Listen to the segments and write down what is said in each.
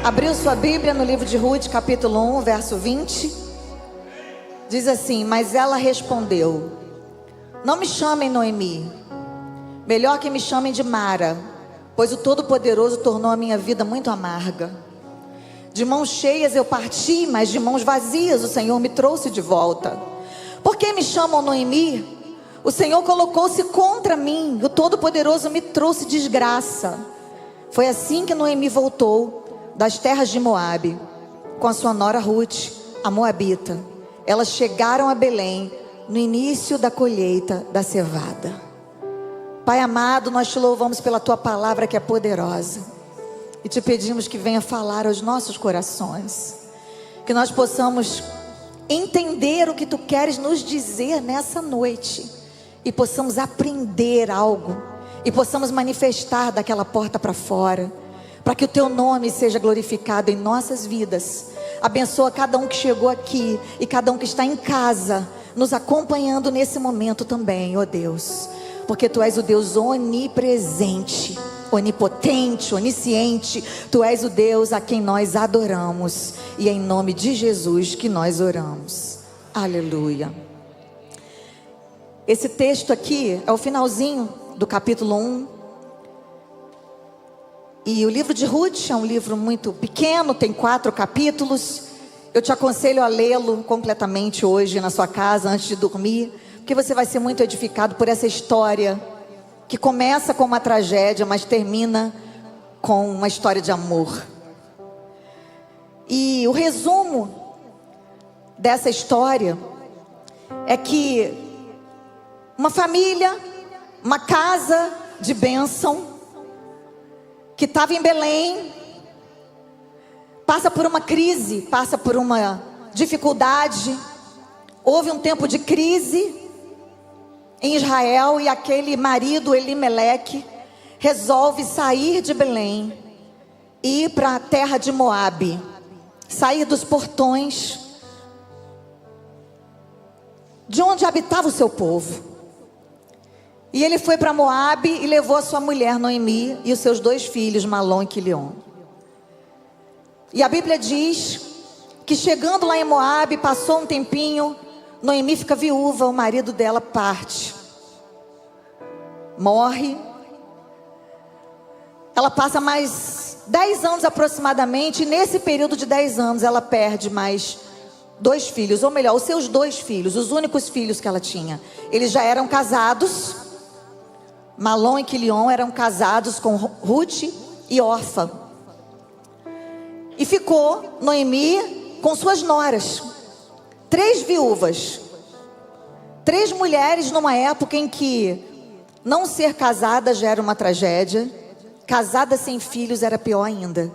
Abriu sua Bíblia no livro de Ruth, capítulo 1, verso 20. Diz assim: mas ela respondeu: não me chamem Noemi, melhor que me chamem de Mara, pois o Todo-Poderoso tornou a minha vida muito amarga. De mãos cheias eu parti, mas de mãos vazias o Senhor me trouxe de volta. Por que me chamam Noemi? O Senhor colocou-se contra mim, o Todo-Poderoso me trouxe desgraça. Foi assim que Noemi voltou das terras de Moabe, com a sua nora Ruth, a moabita. Elas chegaram a Belém, no início da colheita da cevada. Pai amado, nós te louvamos pela tua palavra que é poderosa, e te pedimos que venha falar aos nossos corações, que nós possamos entender o que tu queres nos dizer nessa noite, e possamos aprender algo, e possamos manifestar daquela porta para fora, para que o teu nome seja glorificado em nossas vidas. Abençoa cada um que chegou aqui e cada um que está em casa, nos acompanhando nesse momento também, ó Deus, porque tu és o Deus onipresente, onipotente, onisciente. Tu és o Deus a quem nós adoramos, e é em nome de Jesus que nós oramos. Aleluia. Esse texto aqui é o finalzinho do capítulo 1. E o livro de Ruth é um livro muito pequeno, tem 4 capítulos. Eu te aconselho a lê-lo completamente hoje na sua casa, antes de dormir, porque você vai ser muito edificado por essa história, que começa com uma tragédia, mas termina com uma história de amor. E o resumo dessa história é que uma família, uma casa de bênção, que estava em Belém, passa por uma crise, passa por uma dificuldade. Houve um tempo de crise em Israel, e aquele marido Elimeleque resolve sair de Belém e ir para a terra de Moabe, sair dos portões de onde habitava o seu povo. E ele foi para Moabe e levou a sua mulher Noemi e os seus 2 filhos, Malom e Quilion. E a Bíblia diz que chegando lá em Moabe, passou um tempinho, Noemi fica viúva, o marido dela parte, morre. Ela passa mais 10 anos aproximadamente, e nesse período de 10 anos ela perde mais 2 filhos, ou melhor, os seus 2 filhos, os únicos filhos que ela tinha. Eles já eram casados. Malom e Quilion eram casados com Ruth e Orfa. E ficou Noemi com suas noras, 3 viúvas, 3 mulheres numa época em que não ser casada já era uma tragédia, casada sem filhos era pior ainda.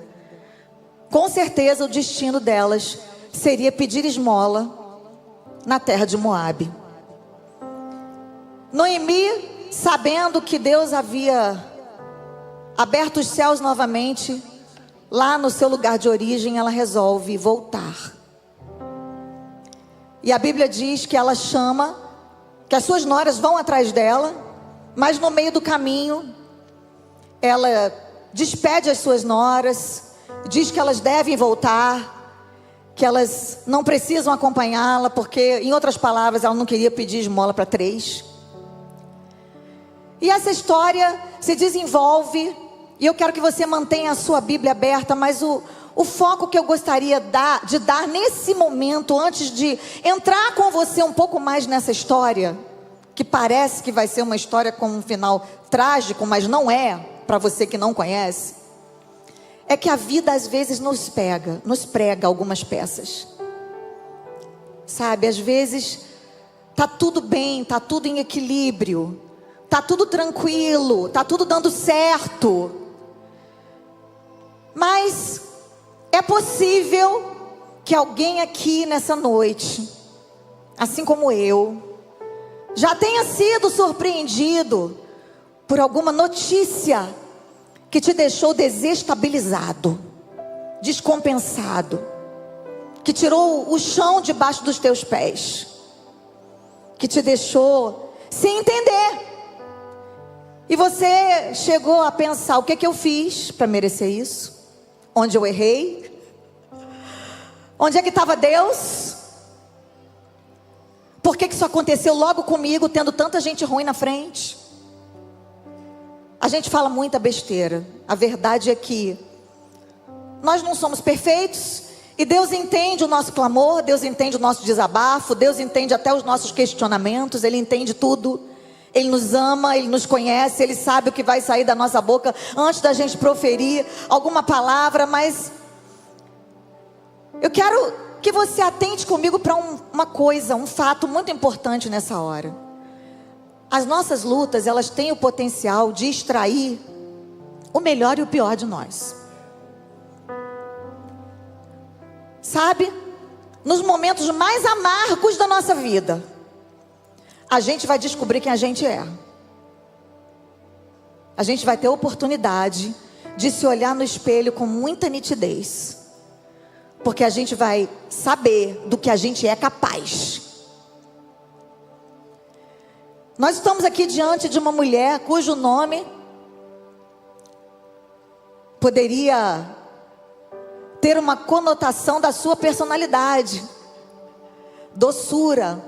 Com certeza o destino delas seria pedir esmola na terra de Moabe. Noemi, sabendo que Deus havia aberto os céus novamente, lá no seu lugar de origem, ela resolve voltar. E a Bíblia diz que ela chama, que as suas noras vão atrás dela, mas no meio do caminho, ela despede as suas noras, diz que elas devem voltar, que elas não precisam acompanhá-la, porque, em outras palavras, ela não queria pedir esmola para 3. E essa história se desenvolve, e eu quero que você mantenha a sua Bíblia aberta, mas o foco que eu gostaria de dar nesse momento, antes de entrar com você um pouco mais nessa história, que parece que vai ser uma história com um final trágico, mas não é, para você que não conhece, é que a vida às vezes nos prega algumas peças. Sabe, às vezes tá tudo bem, tá tudo em equilíbrio, tá tudo tranquilo, tá tudo dando certo. Mas é possível que alguém aqui nessa noite, assim como eu, já tenha sido surpreendido por alguma notícia que te deixou desestabilizado, descompensado, que tirou o chão debaixo dos teus pés, que te deixou sem entender. E você chegou a pensar: o que é que eu fiz para merecer isso? onde eu errei? Onde é que estava Deus? Por que isso aconteceu logo comigo, tendo tanta gente ruim na frente? A gente fala muita besteira. A verdade é que nós não somos perfeitos. E Deus entende o nosso clamor, Deus entende o nosso desabafo, Deus entende até os nossos questionamentos, Ele entende tudo. Ele nos ama, Ele nos conhece, Ele sabe o que vai sair da nossa boca antes da gente proferir alguma palavra. Mas eu quero que você atente comigo para uma coisa, um fato muito importante nessa hora. As nossas lutas, elas têm o potencial de extrair o melhor e o pior de nós. Sabe? Nos momentos mais amargos da nossa vida, a gente vai descobrir quem a gente é. A gente vai ter a oportunidade de se olhar no espelho com muita nitidez. Porque a gente vai saber do que a gente é capaz. Nós estamos aqui diante de uma mulher cujo nome poderia ter uma conotação da sua personalidade. Doçura.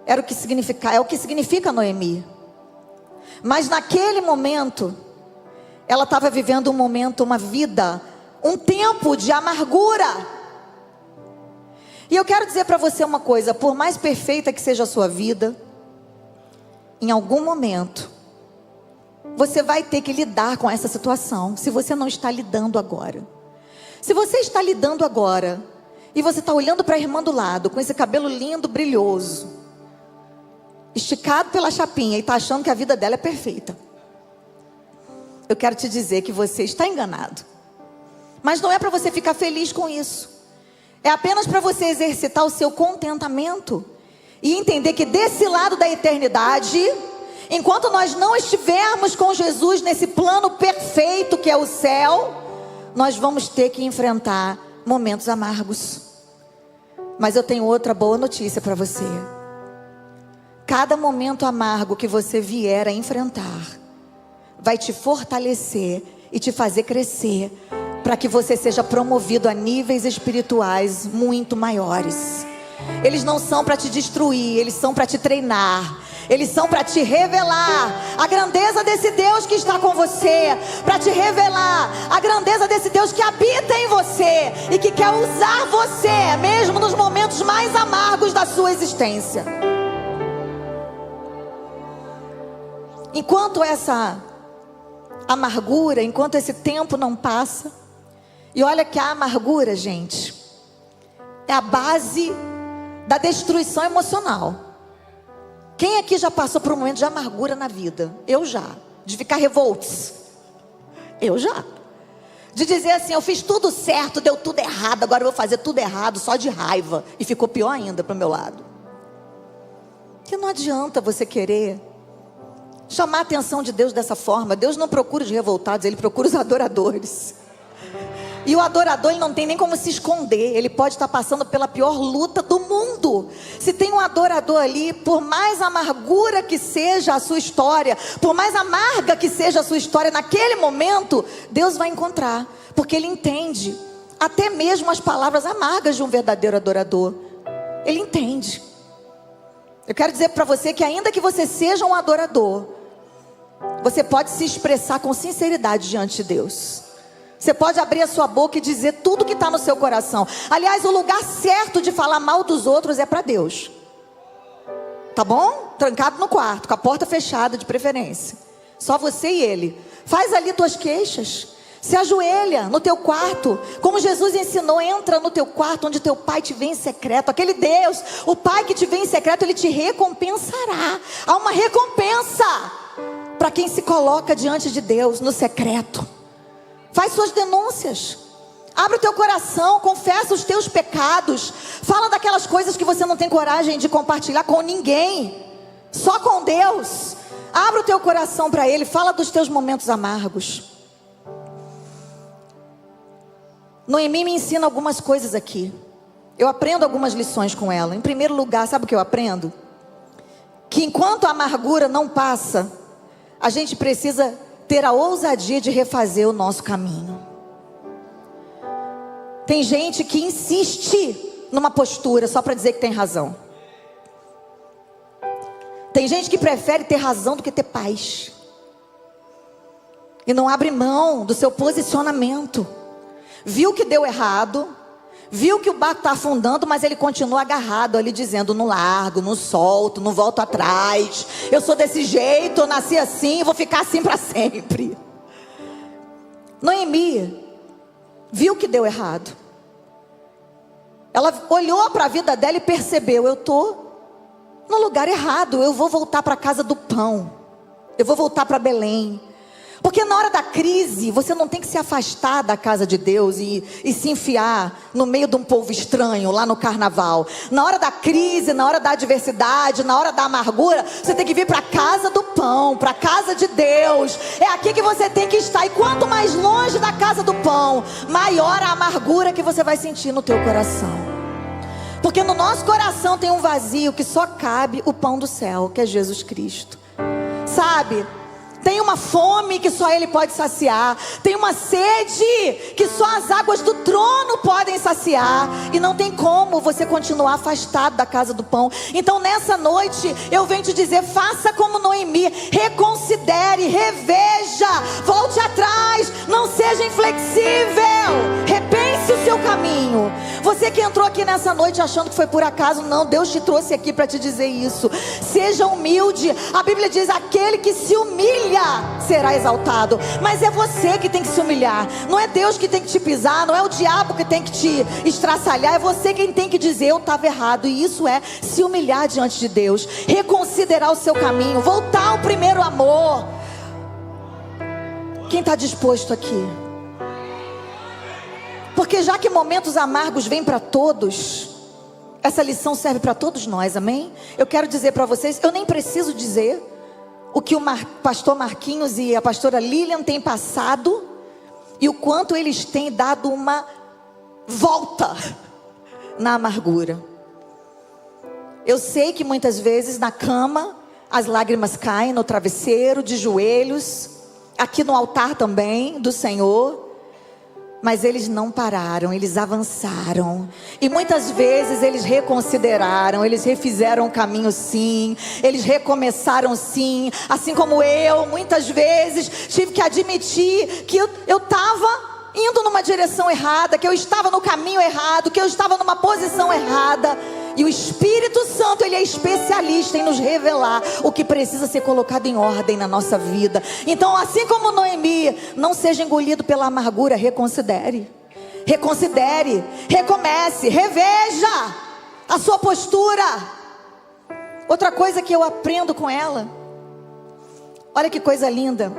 É o que significa Noemi. Mas naquele momento, ela estava vivendo um momento, uma vida, um tempo de amargura. E eu quero dizer para você uma coisa: por mais perfeita que seja a sua vida, em algum momento você vai ter que lidar com essa situação. Se você não está lidando agora, se você está lidando agora e você está olhando para a irmã do lado com esse cabelo lindo, brilhoso, esticado pela chapinha, e está achando que a vida dela é perfeita, eu quero te dizer que você está enganado. Mas não é para você ficar feliz com isso. É apenas para você exercitar o seu contentamento e entender que desse lado da eternidade, enquanto nós não estivermos com Jesus nesse plano perfeito que é o céu, nós vamos ter que enfrentar momentos amargos. Mas eu tenho outra boa notícia para você. Cada momento amargo que você vier a enfrentar vai te fortalecer e te fazer crescer, para que você seja promovido a níveis espirituais muito maiores. Eles não são para te destruir, eles são para te treinar. Eles são para te revelar a grandeza desse Deus que está com você, para te revelar a grandeza desse Deus que habita em você e que quer usar você, mesmo nos momentos mais amargos da sua existência. Enquanto essa amargura, enquanto esse tempo não passa, e olha que a amargura, gente, é a base da destruição emocional. Quem aqui já passou por um momento de amargura na vida? Eu já. De ficar revoltos. Eu já. De dizer assim: eu fiz tudo certo, deu tudo errado, agora eu vou fazer tudo errado só de raiva. E ficou pior ainda para o meu lado. Que não adianta você querer chamar a atenção de Deus dessa forma. Deus não procura os revoltados, Ele procura os adoradores. E o adorador, ele não tem nem como se esconder. Ele pode estar passando pela pior luta do mundo. Se tem um adorador ali, por mais amargura que seja a sua história, por mais amarga que seja a sua história, naquele momento, Deus vai encontrar. Porque Ele entende até mesmo as palavras amargas de um verdadeiro adorador. Ele entende. Eu quero dizer para você que ainda que você seja um adorador, você pode se expressar com sinceridade diante de Deus. Você pode abrir a sua boca e dizer tudo que está no seu coração. Aliás, o lugar certo de falar mal dos outros é para Deus. Tá bom? Trancado no quarto, com a porta fechada de preferência. Só você e Ele. Faz ali tuas queixas. Se ajoelha no teu quarto. Como Jesus ensinou, entra no teu quarto onde teu Pai te vê em secreto. Aquele Deus, o Pai que te vê em secreto, Ele te recompensará. Há uma recompensa para quem se coloca diante de Deus no secreto. Faz suas denúncias. Abre o teu coração, confessa os teus pecados. Fala daquelas coisas que você não tem coragem de compartilhar com ninguém, só com Deus. Abre o teu coração para Ele. Fala dos teus momentos amargos. Noemi me ensina algumas coisas aqui. Eu aprendo algumas lições com ela. Em primeiro lugar, sabe o que eu aprendo? Que enquanto a amargura não passa, a gente precisa ter a ousadia de refazer o nosso caminho. Tem gente que insiste numa postura só para dizer que tem razão. Tem gente que prefere ter razão do que ter paz. E não abre mão do seu posicionamento. Viu que deu errado, viu que o barco está afundando, mas ele continua agarrado ali dizendo: não largo, não solto, não volto atrás. Eu sou desse jeito, eu nasci assim, vou ficar assim para sempre. Noemi viu que deu errado. Ela olhou para a vida dela e percebeu: eu estou no lugar errado, eu vou voltar para a casa do pão. Eu vou voltar para Belém. Porque na hora da crise, você não tem que se afastar da casa de Deus e se enfiar no meio de um povo estranho, lá no carnaval. Na hora da crise, na hora da adversidade, na hora da amargura, você tem que vir para a casa do pão, para a casa de Deus. É aqui que você tem que estar. E quanto mais longe da casa do pão, maior a amargura que você vai sentir no teu coração. Porque no nosso coração tem um vazio que só cabe o pão do céu, que é Jesus Cristo. Sabe? Tem uma fome que só Ele pode saciar. Tem uma sede que só as águas do trono podem saciar. E não tem como você continuar afastado da casa do pão. Então nessa noite eu venho te dizer: faça como Noemi. Reconsidere, reveja, volte atrás. Não seja inflexível. Repense o seu caminho. Você que entrou aqui nessa noite achando que foi por acaso, não, Deus te trouxe aqui para te dizer isso. Seja humilde. A Bíblia diz: aquele que se humilha será exaltado. Mas é você que tem que se humilhar. Não é Deus que tem que te pisar, não é o diabo que tem que te estraçalhar. É você quem tem que dizer: eu estava errado. E isso é se humilhar diante de Deus, reconsiderar o seu caminho, voltar ao primeiro amor. Quem está disposto aqui? Porque já que momentos amargos vêm para todos, essa lição serve para todos nós, amém? Eu quero dizer para vocês, eu nem preciso dizer o que o pastor Marquinhos e a pastora Lilian têm passado e o quanto eles têm dado uma volta na amargura. Eu sei que muitas vezes na cama as lágrimas caem no travesseiro, de joelhos, aqui no altar também do Senhor. Mas eles não pararam, eles avançaram. E muitas vezes eles reconsideraram, eles refizeram o caminho sim, eles recomeçaram sim. Assim como eu, muitas vezes tive que admitir que eu estava indo numa direção errada, que eu estava no caminho errado, que eu estava numa posição errada. E o Espírito Santo, Ele é especialista em nos revelar o que precisa ser colocado em ordem na nossa vida. Então, assim como Noemi, não seja engolido pela amargura, reconsidere. Reconsidere, recomece, reveja a sua postura. Outra coisa que eu aprendo com ela, olha que coisa linda.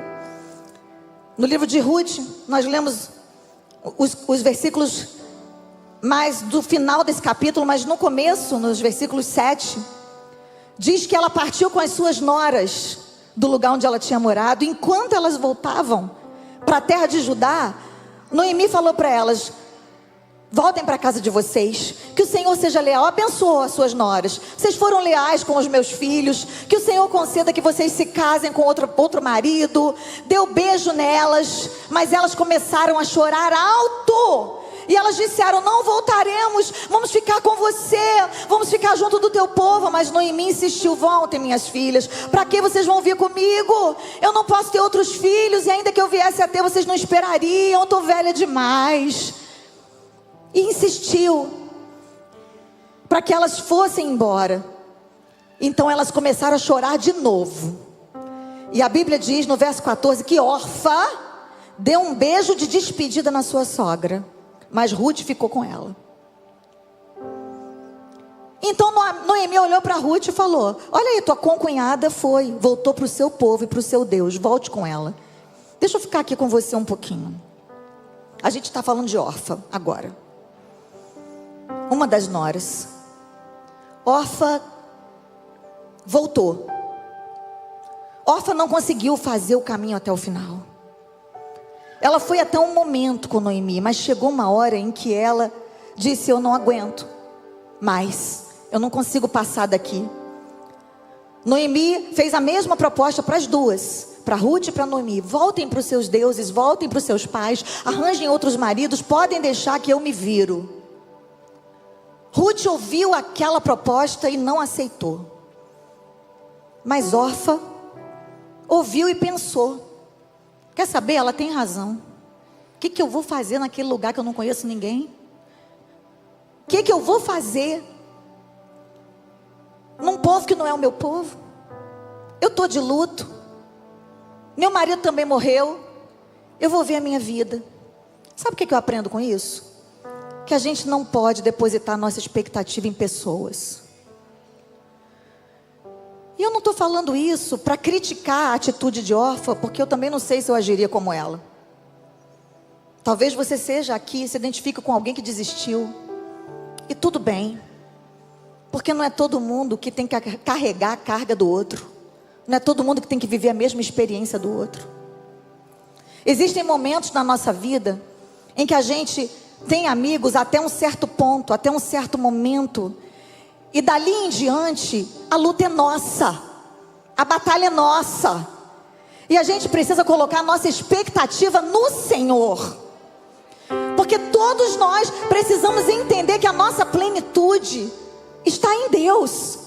No livro de Ruth, nós lemos os versículos mais do final desse capítulo, mas no começo, nos versículos 7, diz que ela partiu com as suas noras do lugar onde ela tinha morado. Enquanto elas voltavam para a terra de Judá, Noemi falou para elas: voltem para a casa de vocês, que o Senhor seja leal. Abençoou as suas noras, vocês foram leais com os meus filhos, que o Senhor conceda que vocês se casem com outro marido. Deu beijo nelas, mas elas começaram a chorar alto. E elas disseram: não voltaremos, vamos ficar com você, vamos ficar junto do teu povo. Mas Noemi insistiu: voltem, minhas filhas, para que vocês vão vir comigo? Eu não posso ter outros filhos, e ainda que eu viesse a ter, vocês não esperariam, eu estou velha demais. E insistiu para que elas fossem embora. Então elas começaram a chorar de novo. E a Bíblia diz no verso 14 que Orfa deu um beijo de despedida na sua sogra, mas Ruth ficou com ela. Então Noemi olhou para Ruth e falou: olha aí, tua concunhada voltou para o seu povo e para o seu Deus, volte com ela. Deixa eu ficar aqui com você um pouquinho. A gente está falando de Orfa agora, uma das noras. Orfa voltou. Orfa não conseguiu fazer o caminho até o final. Ela foi até um momento com Noemi, mas chegou uma hora em que ela disse: eu não aguento mais, eu não consigo passar daqui. Noemi fez a mesma proposta para as duas, para Ruth e para Noemi: voltem para os seus deuses, voltem para os seus pais, arranjem outros maridos, podem deixar que eu me viro. Ruth ouviu aquela proposta e não aceitou. Mas Orfa ouviu e pensou: quer saber, ela tem razão. O que eu vou fazer naquele lugar que eu não conheço ninguém? O que eu vou fazer num povo que não é o meu povo? Eu estou de luto, meu marido também morreu, eu vou ver a minha vida. Sabe o que eu aprendo com isso? Que a gente não pode depositar nossa expectativa em pessoas. E eu não estou falando isso para criticar a atitude de Orfa, porque eu também não sei se eu agiria como ela. Talvez você seja aqui, se identifique com alguém que desistiu, e tudo bem, porque não é todo mundo que tem que carregar a carga do outro, não é todo mundo que tem que viver a mesma experiência do outro. Existem momentos na nossa vida em que a gente tem amigos até um certo ponto, até um certo momento, e dali em diante a luta é nossa, a batalha é nossa, e a gente precisa colocar a nossa expectativa no Senhor, porque todos nós precisamos entender que a nossa plenitude está em Deus.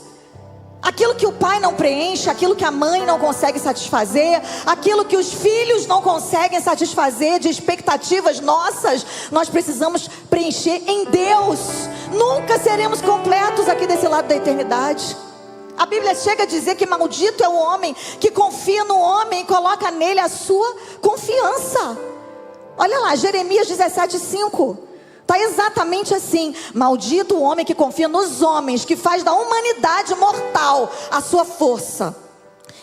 Aquilo que o pai não preenche, aquilo que a mãe não consegue satisfazer, aquilo que os filhos não conseguem satisfazer de expectativas nossas, nós precisamos preencher em Deus. Nunca seremos completos aqui desse lado da eternidade. A Bíblia chega a dizer que maldito é o homem que confia no homem e coloca nele a sua confiança. Olha lá, Jeremias 17:5. Está exatamente assim: maldito o homem que confia nos homens, que faz da humanidade mortal a sua força,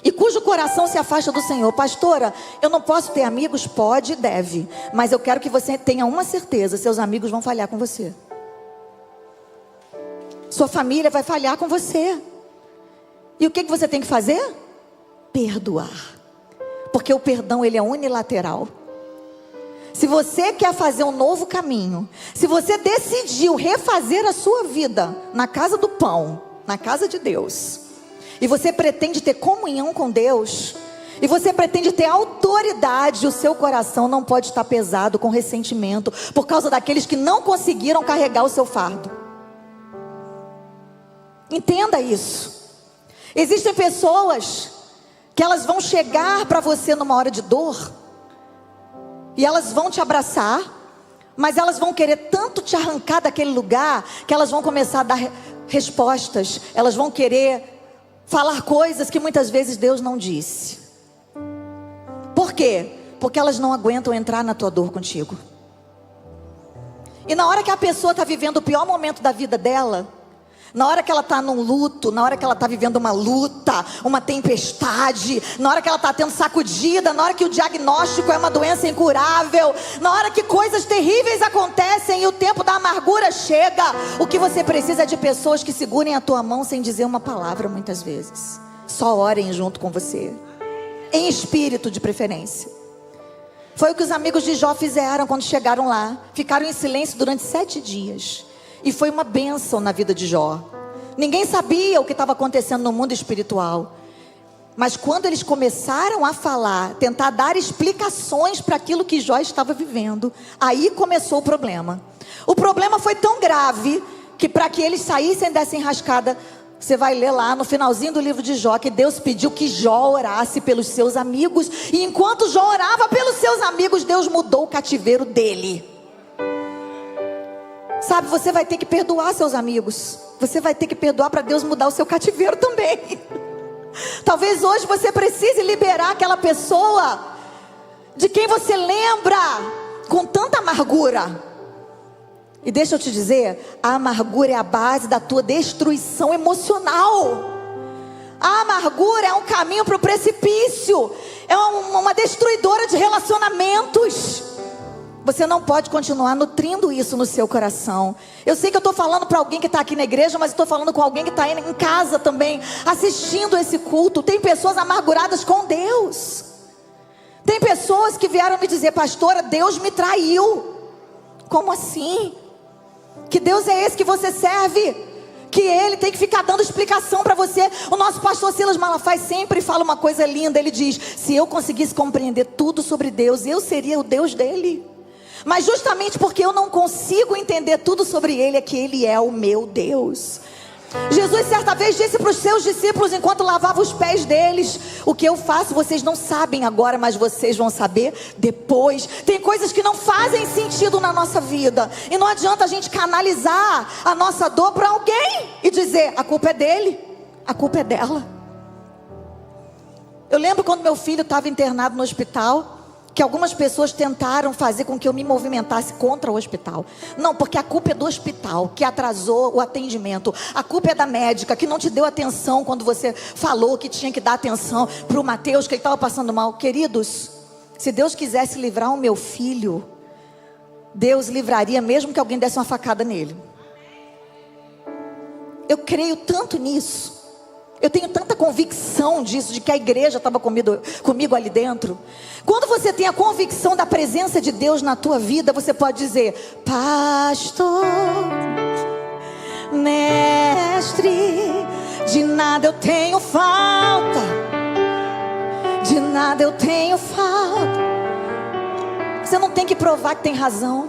e cujo coração se afasta do Senhor. Pastora, eu não posso ter amigos? Pode e deve, mas eu quero que você tenha uma certeza: seus amigos vão falhar com você, sua família vai falhar com você. E o que você tem que fazer? Perdoar, porque o perdão ele é unilateral. Se você quer fazer um novo caminho, se você decidiu refazer a sua vida na casa do pão, na casa de Deus, e você pretende ter comunhão com Deus, e você pretende ter autoridade, o seu coração não pode estar pesado com ressentimento por causa daqueles que não conseguiram carregar o seu fardo. Entenda isso. Existem pessoas que elas vão chegar para você numa hora de dor, e elas vão te abraçar, mas elas vão querer tanto te arrancar daquele lugar, que elas vão começar a dar respostas, elas vão querer falar coisas que muitas vezes Deus não disse. Por quê? Porque elas não aguentam entrar na tua dor contigo. E na hora que a pessoa está vivendo o pior momento da vida dela, na hora que ela está num luto, na hora que ela está vivendo uma luta, uma tempestade, na hora que ela está tendo sacudida, na hora que o diagnóstico é uma doença incurável, na hora que coisas terríveis acontecem e o tempo da amargura chega, o que você precisa é de pessoas que segurem a tua mão sem dizer uma palavra muitas vezes. Só orem junto com você, em espírito de preferência. Foi o que os amigos de Jó fizeram quando chegaram lá. Ficaram em silêncio durante 7 dias. E foi uma bênção na vida de Jó. Ninguém sabia o que estava acontecendo no mundo espiritual. Mas quando eles começaram a falar, tentar dar explicações para aquilo que Jó estava vivendo, aí começou o problema. O problema foi tão grave que para que eles saíssem dessa enrascada, você vai ler lá no finalzinho do livro de Jó, que Deus pediu que Jó orasse pelos seus amigos. E enquanto Jó orava pelos seus amigos, Deus mudou o cativeiro dele. Sabe, você vai ter que perdoar seus amigos. Você vai ter que perdoar para Deus mudar o seu cativeiro também. Talvez hoje você precise liberar aquela pessoa de quem você lembra com tanta amargura. E deixa eu te dizer, a amargura é a base da tua destruição emocional. A amargura é um caminho para o precipício. É uma destruidora de relacionamentos. Você não pode continuar nutrindo isso no seu coração. Eu sei que eu estou falando para alguém que está aqui na igreja, mas estou falando com alguém que está em casa também, assistindo esse culto. Tem pessoas amarguradas com Deus. Tem pessoas que vieram me dizer: pastora, Deus me traiu. Como assim? Que Deus é esse que você serve? que ele tem que ficar dando explicação para você. O nosso pastor Silas Malafaia sempre fala uma coisa linda. Ele diz: se eu conseguisse compreender tudo sobre Deus, eu seria o Deus dele. Mas justamente porque eu não consigo entender tudo sobre ele, é que ele é o meu Deus. Jesus certa vez disse para os seus discípulos, enquanto lavava os pés deles: o que eu faço vocês não sabem agora, mas vocês vão saber depois. Tem coisas que não fazem sentido na nossa vida, e não adianta a gente canalizar a nossa dor para alguém e dizer: a culpa é dele, a culpa é dela. Eu lembro quando meu filho estava internado no hospital, que algumas pessoas tentaram fazer com que eu me movimentasse contra o hospital. Não, porque a culpa é do hospital, que atrasou o atendimento. A culpa é da médica, que não te deu atenção quando você falou que tinha que dar atenção para o Mateus, que ele estava passando mal. Queridos, se Deus quisesse livrar o meu filho, Deus livraria mesmo que alguém desse uma facada nele. Eu creio tanto nisso. Eu tenho tanta convicção disso, de que a igreja estava comigo ali dentro. Quando você tem a convicção da presença de Deus na tua vida, você pode dizer: pastor, mestre, de nada eu tenho falta, de nada eu tenho falta. Você não tem que provar que tem razão.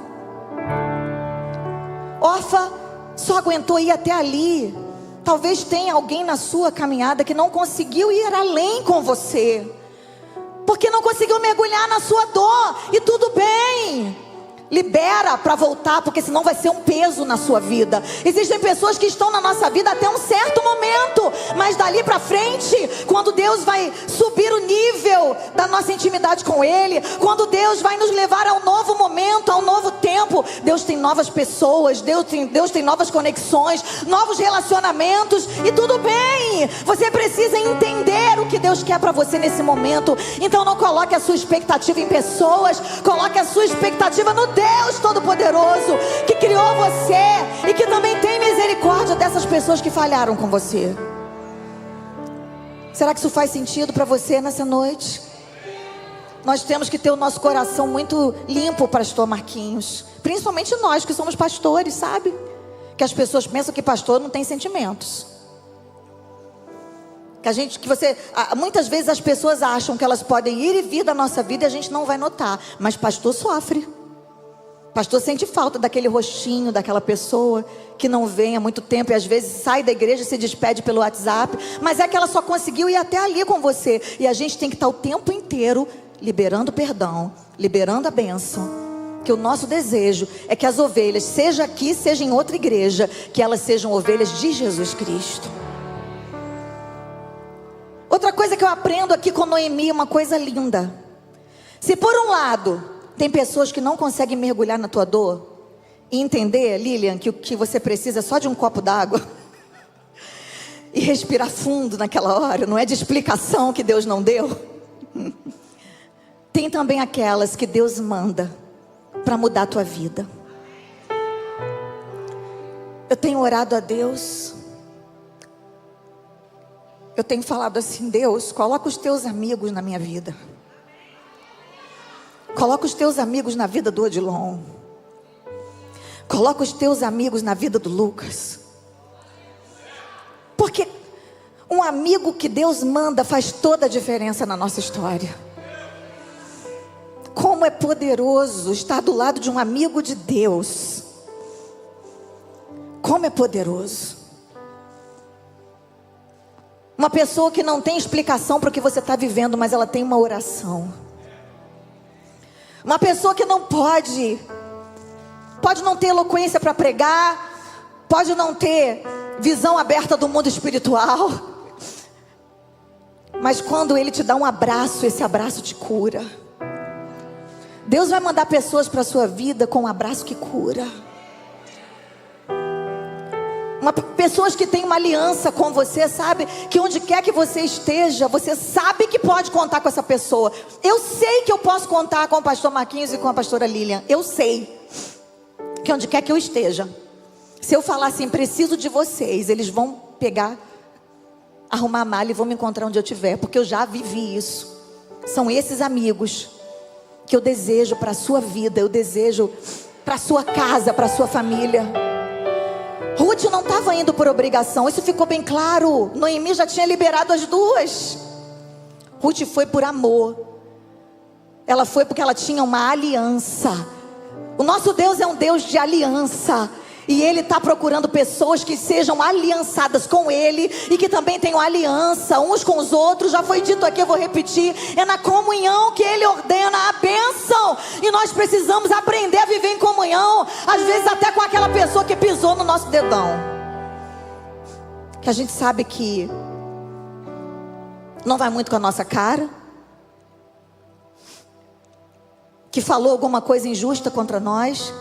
Orfa só aguentou ir até ali. Talvez tenha alguém na sua caminhada que não conseguiu ir além com você, porque não conseguiu mergulhar na sua dor. E tudo bem, libera para voltar, porque senão vai ser um peso na sua vida. Existem pessoas que estão na nossa vida até um certo momento, mas dali para frente, quando Deus vai subir o nível da nossa intimidade com Ele, quando Deus vai nos levar ao novo momento, ao novo tempo, Deus tem novas pessoas, Deus tem novas conexões, novos relacionamentos. E tudo bem, você precisa entender o que Deus quer para você nesse momento. Então não coloque a sua expectativa em pessoas, coloque a sua expectativa no Deus Todo-Poderoso, que criou você e que também tem misericórdia dessas pessoas que falharam com você. Será que isso faz sentido para você nessa noite? Nós temos que ter o nosso coração muito limpo, pastor Marquinhos. Principalmente nós que somos pastores, sabe? Que as pessoas pensam que pastor não tem sentimentos. Muitas vezes as pessoas acham que elas podem ir e vir da nossa vida e a gente não vai notar. Mas pastor sofre. Pastor sente falta daquele rostinho, daquela pessoa que não vem há muito tempo e às vezes sai da igreja e se despede pelo WhatsApp, mas é que ela só conseguiu ir até ali com você. E a gente tem que estar o tempo inteiro liberando perdão, liberando a bênção. Que o nosso desejo é que as ovelhas, seja aqui, seja em outra igreja, que elas sejam ovelhas de Jesus Cristo. Outra coisa que eu aprendo aqui com Noemi, uma coisa linda. Se por um lado tem pessoas que não conseguem mergulhar na tua dor e entender, Lilian, que o que você precisa é só de um copo d'água e respirar fundo naquela hora, não é de explicação que Deus não deu. Tem também aquelas que Deus manda para mudar a tua vida. Eu tenho orado a Deus, eu tenho falado assim: Deus, coloca os teus amigos na minha vida. Coloca os teus amigos na vida do Odilon. Coloca os teus amigos na vida do Lucas. Porque um amigo que Deus manda faz toda a diferença na nossa história. Como é poderoso estar do lado de um amigo de Deus. Como é poderoso. Uma pessoa que não tem explicação para o que você está vivendo, mas ela tem uma oração. Uma pessoa que não pode não ter eloquência para pregar, pode não ter visão aberta do mundo espiritual, mas quando Ele te dá um abraço, esse abraço te cura. Deus vai mandar pessoas para a sua vida com um abraço que cura. Pessoas que têm uma aliança com você, sabe? Que onde quer que você esteja, você sabe que pode contar com essa pessoa. Eu sei que eu posso contar com o pastor Marquinhos e com a pastora Lilian. Eu sei que onde quer que eu esteja, se eu falar assim, preciso de vocês, eles vão pegar, arrumar a mala e vão me encontrar onde eu estiver. Porque eu já vivi isso. São esses amigos que eu desejo para a sua vida, eu desejo para a sua casa, para a sua família. Ruth não estava indo por obrigação, isso ficou bem claro. Noemi já tinha liberado as duas. Ruth foi por amor. Ela foi porque ela tinha uma aliança. O nosso Deus é um Deus de aliança. E Ele está procurando pessoas que sejam aliançadas com Ele e que também tenham aliança uns com os outros. Já foi dito aqui, eu vou repetir. É na comunhão que Ele ordena a bênção. E nós precisamos aprender a viver em comunhão. Às vezes até com aquela pessoa que pisou no nosso dedão. Que a gente sabe que não vai muito com a nossa cara. Que falou alguma coisa injusta contra nós.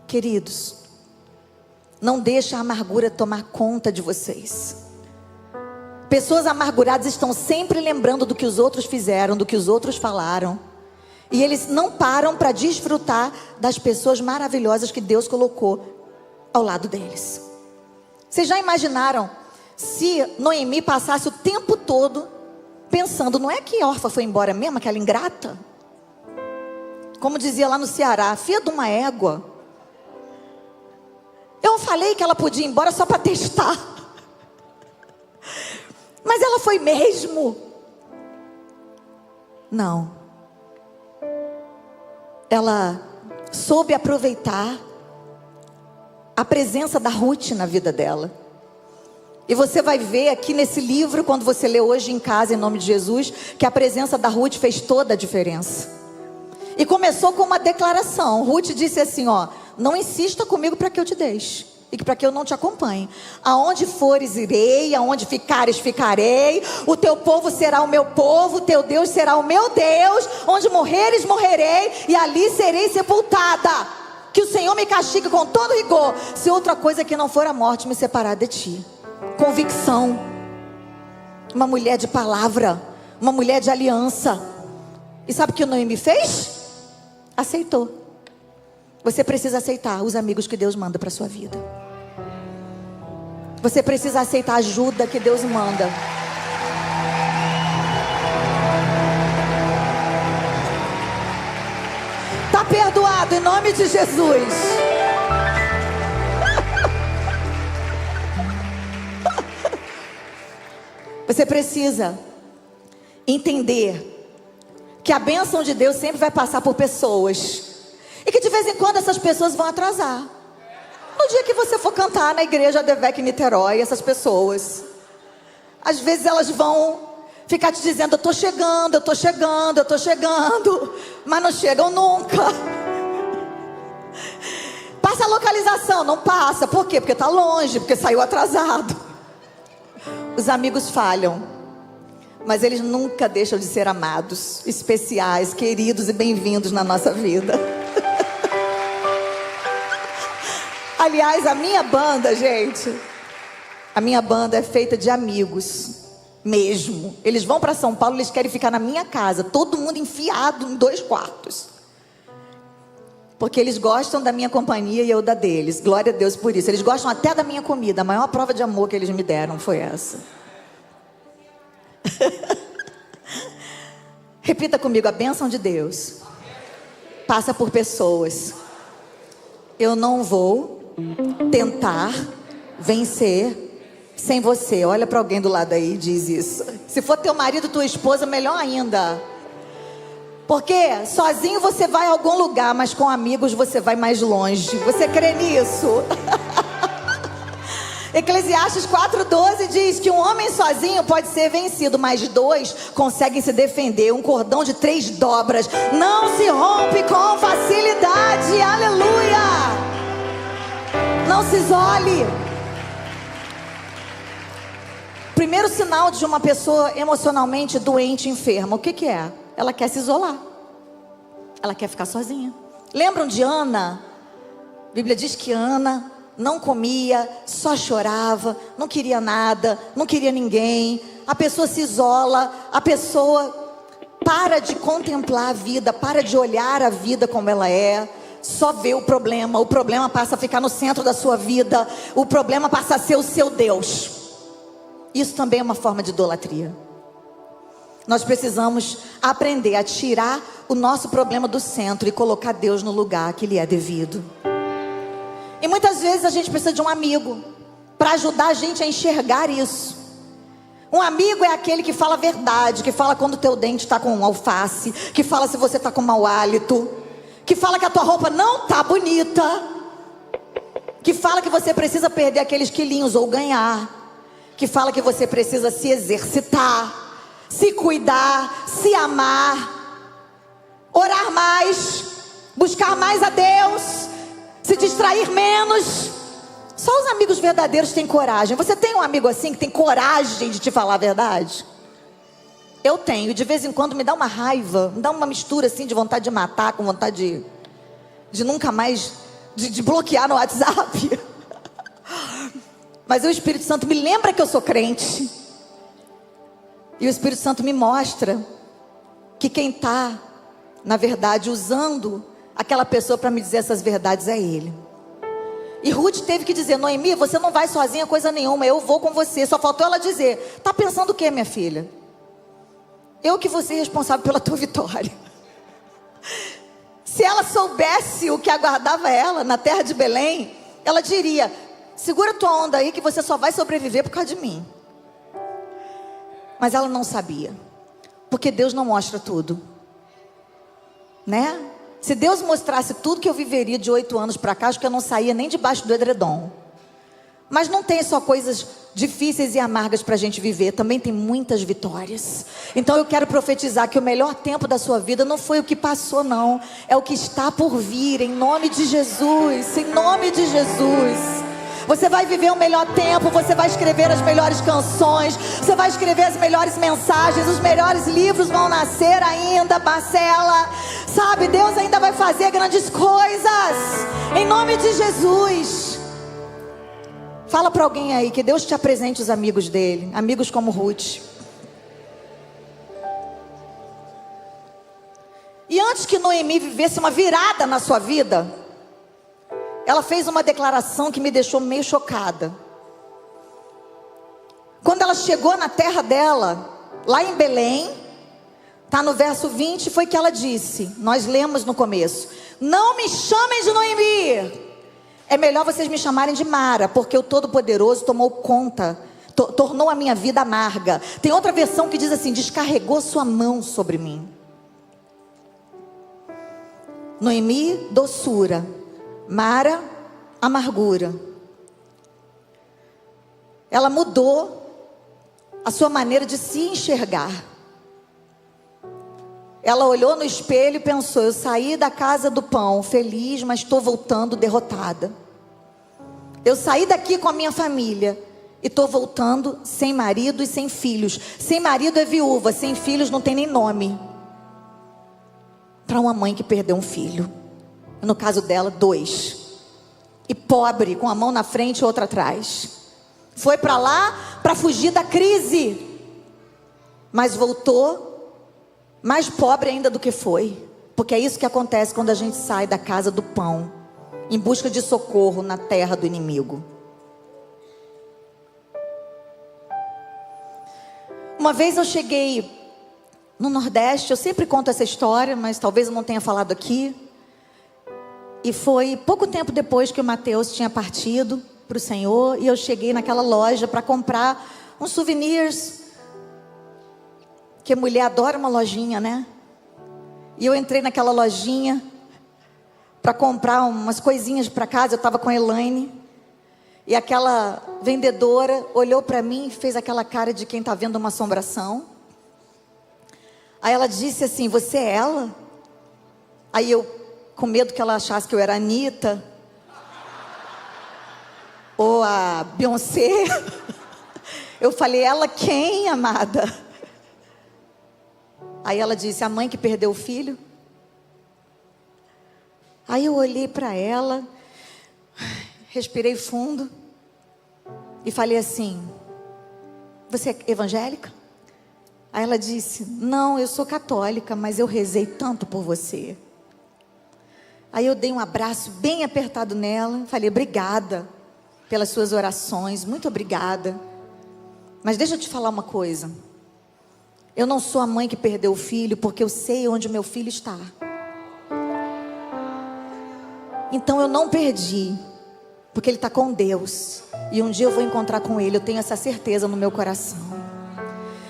Queridos, não deixe a amargura tomar conta de vocês. Pessoas amarguradas estão sempre lembrando do que os outros fizeram, do que os outros falaram. E eles não param para desfrutar das pessoas maravilhosas que Deus colocou ao lado deles. Vocês já imaginaram se Noemi passasse o tempo todo pensando, não é que Orfa foi embora mesmo, aquela ingrata? Como dizia lá no Ceará, filha de uma égua. Eu falei que ela podia ir embora só para testar. Mas ela foi mesmo? Não. Ela soube aproveitar a presença da Ruth na vida dela. E você vai ver aqui nesse livro, quando você lê hoje em casa, em nome de Jesus, que a presença da Ruth fez toda a diferença. E começou com uma declaração. Ruth disse assim, ó: não insista comigo para que eu te deixe, e para que eu não te acompanhe. Aonde fores irei, aonde ficares ficarei. O teu povo será o meu povo, o teu Deus será o meu Deus. Onde morreres, morrerei, e ali serei sepultada. Que o Senhor me castigue com todo rigor, se outra coisa que não for a morte me separar de ti. Convicção. Uma mulher de palavra, uma mulher de aliança. E sabe o que Noemi fez? Aceitou. Você precisa aceitar os amigos que Deus manda para a sua vida. Você precisa aceitar a ajuda que Deus manda. Está perdoado em nome de Jesus. Você precisa entender que a bênção de Deus sempre vai passar por pessoas. E que de vez em quando essas pessoas vão atrasar. No dia que você for cantar na igreja Devec Niterói, essas pessoas, às vezes elas vão ficar te dizendo, eu estou chegando, eu estou chegando, eu estou chegando. Mas não chegam nunca. Passa a localização, não passa. Por quê? Porque está longe, porque saiu atrasado. Os amigos falham, mas eles nunca deixam de ser amados, especiais, queridos e bem-vindos na nossa vida. Aliás, a minha banda, gente, a minha banda é feita de amigos, mesmo. Eles vão para São Paulo, eles querem ficar na minha casa, todo mundo enfiado em 2 quartos. Porque eles gostam da minha companhia e eu da deles. Glória a Deus por isso. Eles gostam até da minha comida. A maior prova de amor que eles me deram foi essa. Repita comigo, a bênção de Deus passa por pessoas. Eu não vou tentar vencer sem você. Olha para alguém do lado aí e diz isso. Se for teu marido, tua esposa, melhor ainda. Porque sozinho você vai a algum lugar, mas com amigos você vai mais longe. Você crê nisso? Eclesiastes 4:12 diz que um homem sozinho pode ser vencido, mas 2 conseguem se defender. Um cordão de 3 dobras não se rompe com facilidade. Aleluia! Não se isole. Primeiro sinal de uma pessoa emocionalmente doente, enferma, o que é? Ela quer se isolar. Ela quer ficar sozinha. Lembram de Ana? A Bíblia diz que Ana não comia, só chorava, não queria nada, não queria ninguém. A pessoa se isola, a pessoa para de contemplar a vida, para de olhar a vida como ela é. Só vê o problema passa a ficar no centro da sua vida, o problema passa a ser o seu Deus. Isso também é uma forma de idolatria. Nós precisamos aprender a tirar o nosso problema do centro e colocar Deus no lugar que lhe é devido. E muitas vezes a gente precisa de um amigo para ajudar a gente a enxergar isso. Um amigo é aquele que fala a verdade, que fala quando o teu dente está com alface, que fala se você está com mau hálito, que fala que a tua roupa não está bonita, que fala que você precisa perder aqueles quilinhos ou ganhar, que fala que você precisa se exercitar, se cuidar, se amar, orar mais, buscar mais a Deus, se distrair menos. Só os amigos verdadeiros têm coragem. Você tem um amigo assim que tem coragem de te falar a verdade? Eu tenho, de vez em quando me dá uma raiva, me dá uma mistura assim de vontade de matar, com vontade de nunca mais, de bloquear no WhatsApp. Mas o Espírito Santo me lembra que eu sou crente. E o Espírito Santo me mostra que quem está, na verdade, usando aquela pessoa para me dizer essas verdades é Ele. E Ruth teve que dizer: Noemi, você não vai sozinha coisa nenhuma, eu vou com você. Só faltou ela dizer: está pensando o que, minha filha? Eu que vou ser responsável pela tua vitória. Se ela soubesse o que aguardava ela na terra de Belém, ela diria: segura tua onda aí que você só vai sobreviver por causa de mim. Mas ela não sabia, porque Deus não mostra tudo, né? Se Deus mostrasse tudo que eu viveria de 8 anos para cá, acho que eu não saía nem debaixo do edredom. Mas não tem só coisas difíceis e amargas para a gente viver, também tem muitas vitórias. Então eu quero profetizar que o melhor tempo da sua vida não foi o que passou, não. É o que está por vir, em nome de Jesus, em nome de Jesus. Você vai viver o melhor tempo, você vai escrever as melhores canções, você vai escrever as melhores mensagens, os melhores livros vão nascer ainda, Marcela. Sabe, Deus ainda vai fazer grandes coisas, em nome de Jesus. Fala para alguém aí, que Deus te apresente os amigos dele, amigos como Ruth. E antes que Noemi vivesse uma virada na sua vida, ela fez uma declaração que me deixou meio chocada. Quando ela chegou na terra dela, lá em Belém, está no verso 20, foi que ela disse, nós lemos no começo: não me chamem de Noemi, é melhor vocês me chamarem de Mara, porque o Todo-Poderoso tomou conta, tornou a minha vida amarga. Tem outra versão que diz assim: descarregou sua mão sobre mim. Noemi, doçura. Mara, amargura. Ela mudou a sua maneira de se enxergar. Ela olhou no espelho e pensou: eu saí da casa do pão feliz, mas estou voltando derrotada. Eu saí daqui com a minha família e estou voltando sem marido e sem filhos. Sem marido é viúva, sem filhos não tem nem nome. Para uma mãe que perdeu um filho. No caso dela, 2. E pobre, com a mão na frente e outra atrás. Foi para lá para fugir da crise, mas voltou mais pobre ainda do que foi. Porque é isso que acontece quando a gente sai da casa do pão, em busca de socorro na terra do inimigo. Uma vez eu cheguei no Nordeste, eu sempre conto essa história, mas talvez eu não tenha falado aqui. E foi pouco tempo depois que o Mateus tinha partido para o Senhor, e eu cheguei naquela loja para comprar uns souvenirs, que mulher adora uma lojinha, né? E eu entrei naquela lojinha para comprar umas coisinhas para casa. Eu estava com a Elaine, e aquela vendedora olhou para mim e fez aquela cara de quem está vendo uma assombração. Aí ela disse assim: você é ela? Aí eu, com medo que ela achasse que eu era a Anitta ou a Beyoncé, eu falei: ela quem, amada? Aí ela disse: a mãe que perdeu o filho. Aí eu olhei para ela, respirei fundo e falei assim: você é evangélica? Aí ela disse: não, eu sou católica, mas eu rezei tanto por você. Aí eu dei um abraço bem apertado nela, falei: obrigada pelas suas orações, muito obrigada. Mas deixa eu te falar uma coisa: eu não sou a mãe que perdeu o filho, porque eu sei onde o meu filho está. Então eu não perdi, porque ele está com Deus. E um dia eu vou encontrar com ele, eu tenho essa certeza no meu coração.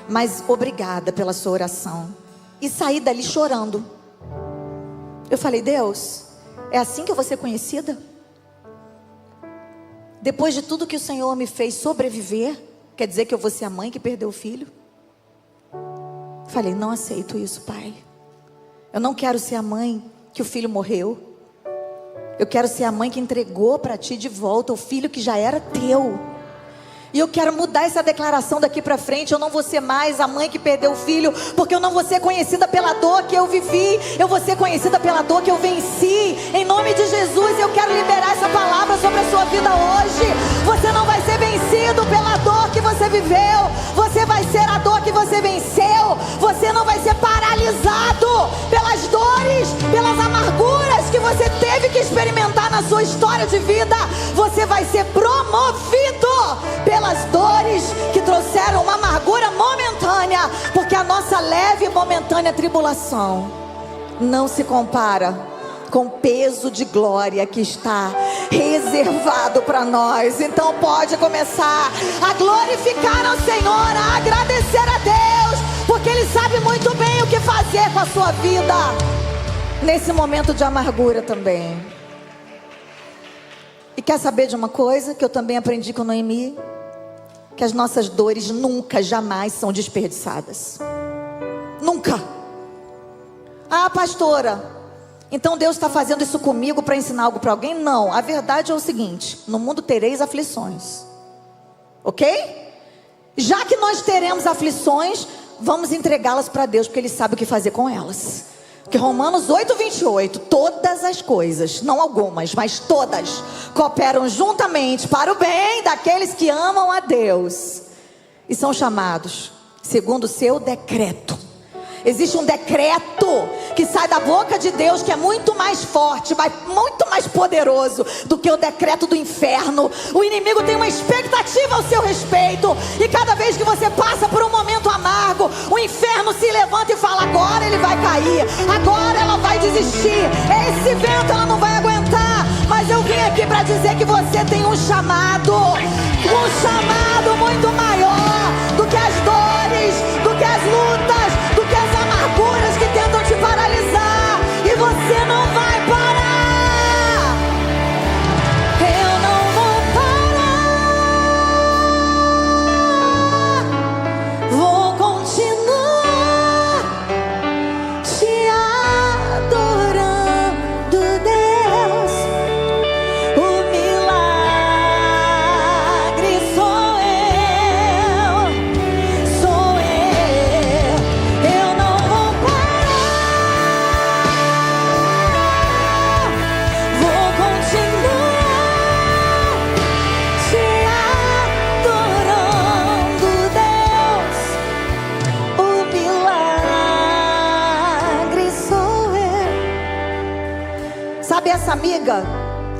Mas obrigada pela sua oração. E saí dali chorando. Eu falei: Deus, é assim que eu vou ser conhecida? Depois de tudo que o Senhor me fez sobreviver, quer dizer que eu vou ser a mãe que perdeu o filho? Falei: não aceito isso, Pai. Eu não quero ser a mãe que o filho morreu. Eu quero ser a mãe que entregou para ti de volta o filho que já era teu. E eu quero mudar essa declaração daqui para frente. Eu não vou ser mais a mãe que perdeu o filho, porque eu não vou ser conhecida pela dor que eu vivi. Eu vou ser conhecida pela dor que eu venci. Em nome de Jesus, eu quero liberar essa palavra sobre a sua vida hoje. Você não vai ser vencido pela dor que você viveu. Você vai ser a dor que você venceu. Você não vai ser paralisado pelas dores, pelas amarguras que você teve que experimentar na sua história de vida. Você vai ser promovido pelas dores que trouxeram uma amargura momentânea, porque a nossa leve e momentânea tribulação não se compara com o peso de glória que está reservado para nós. Então pode começar a glorificar ao Senhor, a agradecer a Deus, porque Ele sabe muito bem o que fazer com a sua vida nesse momento de amargura também. E quer saber de uma coisa que eu também aprendi com Noemi? Que as nossas dores nunca, jamais são desperdiçadas. Nunca. Ah, pastora, então Deus está fazendo isso comigo para ensinar algo para alguém? Não, a verdade é o seguinte: no mundo tereis aflições. Ok? Já que nós teremos aflições, vamos entregá-las para Deus, porque Ele sabe o que fazer com elas. Porque Romanos 8:28, todas as coisas, não algumas, mas todas, cooperam juntamente para o bem daqueles que amam a Deus e são chamados segundo o seu decreto. Existe um decreto que sai da boca de Deus, que é muito mais forte, muito mais poderoso do que o decreto do inferno. O inimigo tem uma expectativa ao seu respeito, e cada vez que você passa por um momento amargo, o inferno se levanta e fala: agora ele vai cair, agora ela vai desistir, esse vento ela não vai aguentar. Mas eu vim aqui para dizer que você tem um chamado muito maior do que as dores, do que as lutas, do que as amarguras que tentam te paralisar. E você não vai parar. Eu não vou parar. Vou continuar te adorando, Deus. O milagre sou eu. Eu não vou parar. Vou continuar te adorando, Deus. O milagre sou eu. Sabe essa amiga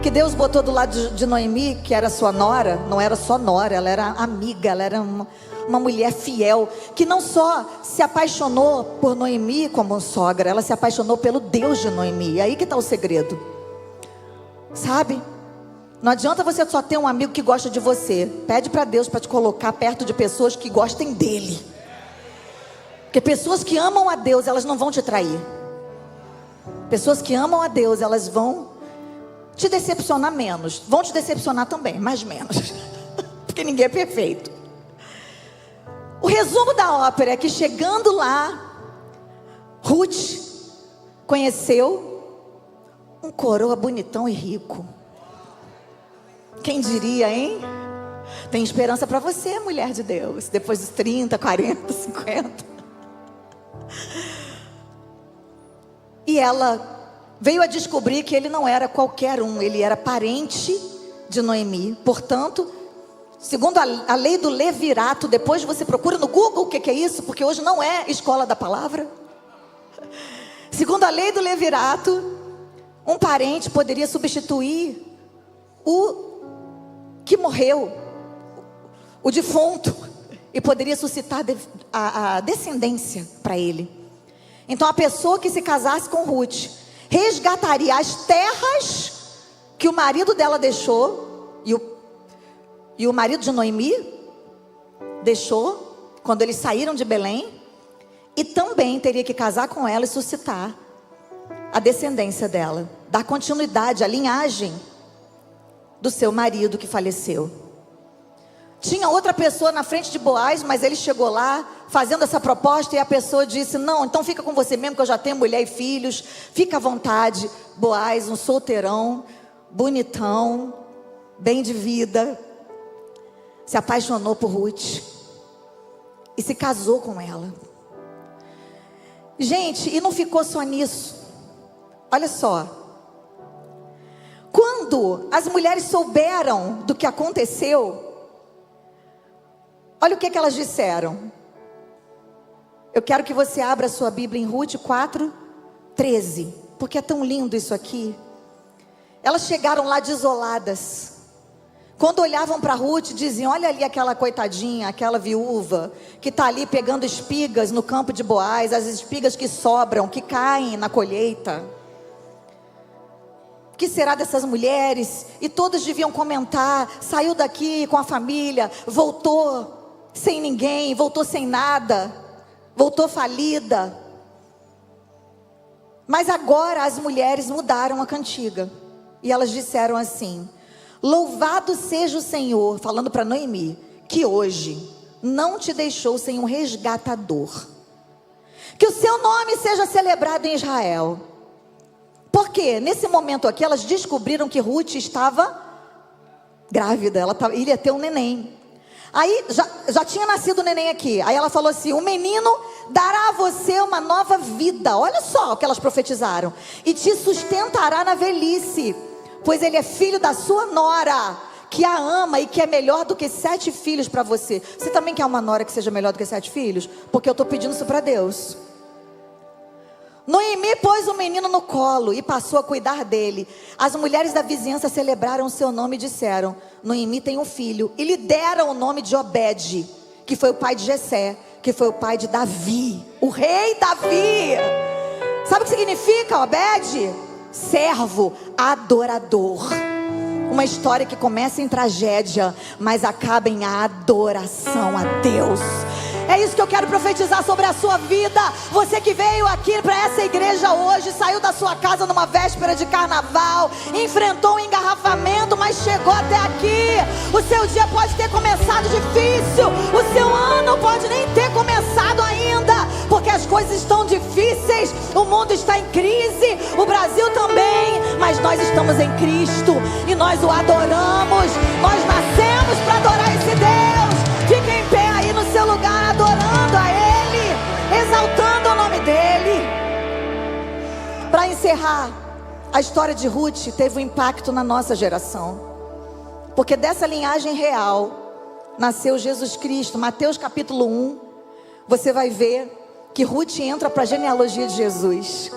que Deus botou do lado de Noemi, que era sua nora? Não era só nora, ela era amiga, ela era uma mulher fiel, que não só se apaixonou por Noemi como sogra, ela se apaixonou pelo Deus de Noemi. E aí que está o segredo, sabe? Não adianta você só ter um amigo que gosta de você. Pede para Deus para te colocar perto de pessoas que gostem dele, porque pessoas que amam a Deus, elas não vão te trair. Pessoas que amam a Deus, elas vão te decepcionar menos. Vão te decepcionar também, mas menos. Porque ninguém é perfeito. O resumo da ópera é que chegando lá, Ruth conheceu um coroa bonitão e rico. Quem diria, hein? Tem esperança para você, mulher de Deus, depois dos 30, 40, 50. E ela veio a descobrir que ele não era qualquer um, ele era parente de Noemi. Portanto, segundo a lei do levirato, depois você procura no Google o que é isso, porque hoje não é escola da palavra. Segundo a lei do levirato, um parente poderia substituir o que morreu, o defunto, e poderia suscitar a descendência para ele. Então a pessoa que se casasse com Ruth resgataria as terras que o marido dela deixou e o marido de Noemi deixou quando eles saíram de Belém, e também teria que casar com ela e suscitar a descendência dela, dar continuidade à linhagem do seu marido que faleceu. Tinha outra pessoa na frente de Boaz, mas ele chegou lá fazendo essa proposta, e a pessoa disse: não, então fica com você mesmo, que eu já tenho mulher e filhos, fica à vontade. Boaz, um solteirão, bonitão, bem de vida, se apaixonou por Ruth e se casou com ela. Gente, e não ficou só nisso. Olha só, quando as mulheres souberam do que aconteceu, olha o que elas disseram. Eu quero que você abra a sua Bíblia em Ruth 4:13, porque é tão lindo isso aqui. Elas chegaram lá desoladas. Quando olhavam para Ruth, diziam: olha ali aquela coitadinha, aquela viúva, que está ali pegando espigas no campo de Boaz, as espigas que sobram, que caem na colheita. O que será dessas mulheres? E todas deviam comentar: saiu daqui com a família, voltou sem ninguém, voltou sem nada, voltou falida. Mas agora as mulheres mudaram a cantiga, e elas disseram assim: louvado seja o Senhor, falando para Noemi, que hoje não te deixou sem um resgatador. Que o seu nome seja celebrado em Israel. Porque nesse momento aqui elas descobriram que Ruth estava grávida, ela iria ter um neném. Aí já tinha nascido o neném aqui. Aí ela falou assim: o menino dará a você uma nova vida. Olha só o que elas profetizaram: e te sustentará na velhice, pois ele é filho da sua nora, que a ama e que é melhor do que 7 filhos para você. Você também quer uma nora que seja melhor do que 7 filhos? Porque eu estou pedindo isso para Deus. Noemi pôs o menino no colo e passou a cuidar dele. As mulheres da vizinhança celebraram o seu nome e disseram: Noemi tem um filho. E lhe deram o nome de Obed, que foi o pai de Jessé, que foi o pai de Davi, o rei Davi. Sabe o que significa Obed? Servo, adorador. Uma história que começa em tragédia, mas acaba em adoração a Deus. É isso que eu quero profetizar sobre a sua vida. Você que veio aqui para essa igreja hoje, saiu da sua casa numa véspera de carnaval, enfrentou um engarrafamento, mas chegou até aqui. O seu dia pode ter começado difícil, o seu ano pode nem ter começado ainda, porque as coisas estão difíceis, o mundo está em crise, o Brasil também, mas nós estamos em Cristo e nós o adoramos. Nós nascemos para adorar esse Deus. Fique em pé aí no seu lugar, adorando a Ele, exaltando o nome dEle. Para encerrar, a história de Ruth teve um impacto na nossa geração, porque dessa linhagem real nasceu Jesus Cristo. Mateus capítulo 1, você vai ver que Ruth entra para a genealogia de Jesus.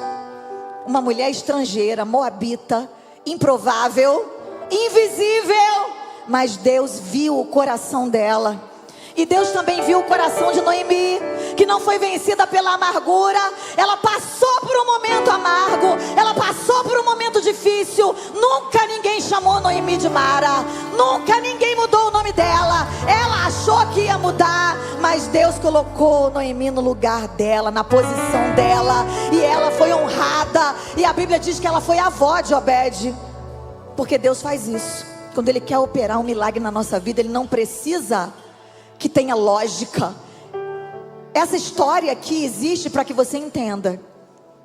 Uma mulher estrangeira, moabita, improvável, invisível, mas Deus viu o coração dela. E Deus também viu o coração de Noemi, que não foi vencida pela amargura. Ela passou por um momento amargo, ela passou por um momento difícil. Nunca ninguém chamou Noemi de Mara, nunca ninguém mudou o nome dela. Ela achou que ia mudar, mas Deus colocou Noemi no lugar dela, na posição dela, e ela foi honrada. E a Bíblia diz que ela foi avó de Obed, porque Deus faz isso. Quando Ele quer operar um milagre na nossa vida, Ele não precisa que tenha lógica. Essa história aqui existe para que você entenda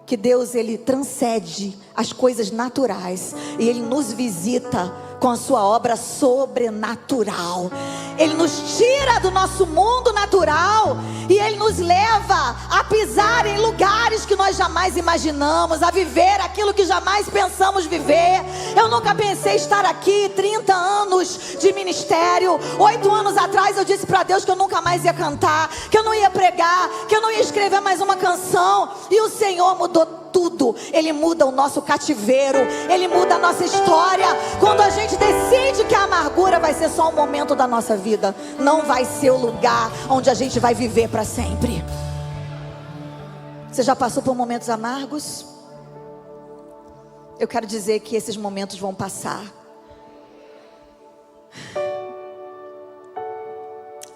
que Deus, Ele transcende as coisas naturais, e Ele nos visita com a sua obra sobrenatural. Ele nos tira do nosso mundo natural e Ele nos leva a pisar em lugares que nós jamais imaginamos, a viver aquilo que jamais pensamos viver. Eu nunca pensei estar aqui 30 anos de ministério. 8 anos atrás eu disse para Deus que eu nunca mais ia cantar, que eu não ia pregar, que eu não ia escrever mais uma canção. E o Senhor mudou tudo. Ele muda o nosso cativeiro, Ele muda a nossa história. Quando a gente decide que a amargura vai ser só um momento da nossa vida, não vai ser o lugar onde a gente vai viver para sempre. Você já passou por momentos amargos? Eu quero dizer que esses momentos vão passar.